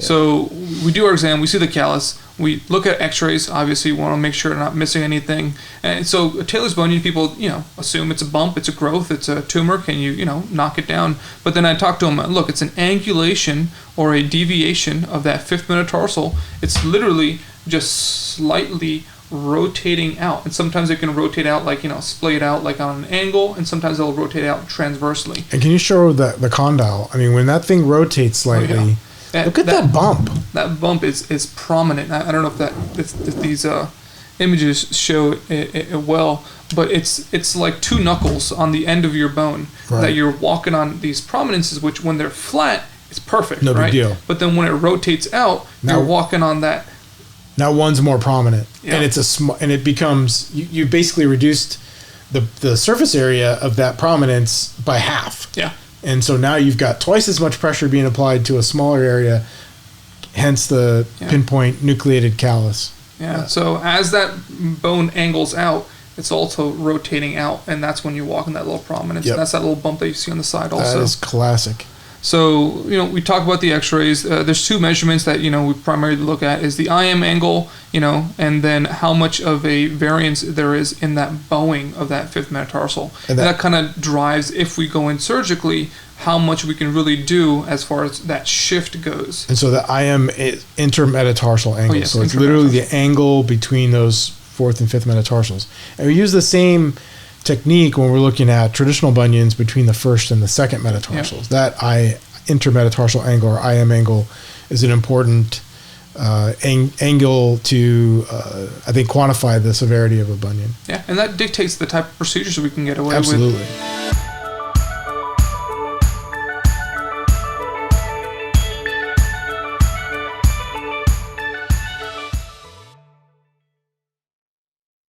So we do our exam, we see the callus, we look at x-rays, obviously we want to make sure we're not missing anything. And so Taylor's bunion, people, assume it's a bump, it's a growth, it's a tumor, can you, knock it down? But then I talk to them, look, it's an angulation or a deviation of that fifth metatarsal. It's literally just slightly rotating out. And sometimes it can rotate out like, splayed out like on an angle, and sometimes it'll rotate out transversely. And can you show the condyle? I mean, when that thing rotates slightly, look at that bump. That bump is prominent. I don't know if these images show it well, but it's like two knuckles on the end of your bone that you're walking on these prominences, which when they're flat, it's perfect, no big deal. But then when it rotates out, you're walking on that. Now one's more prominent, and it's and it becomes you basically reduced the surface area of that prominence by half. Yeah. And so now you've got twice as much pressure being applied to a smaller area, hence the pinpoint nucleated callus. Yeah. So as that bone angles out, it's also rotating out, and that's when you walk in that little prominence. And that's that little bump that you see on the side also. That is classic. So, we talk about the x-rays. There's two measurements that, we primarily look at is the IM angle, and then how much of a variance there is in that bowing of that fifth metatarsal. And that kind of drives, if we go in surgically, how much we can really do as far as that shift goes. And so the IM is intermetatarsal angle. So it's literally the angle between those fourth and fifth metatarsals. And we use the same technique when we're looking at traditional bunions between the first and the second metatarsals. That intermetatarsal angle or IM angle is an important angle to, I think, quantify the severity of a bunion. Yeah, and that dictates the type of procedures we can get away with. Absolutely.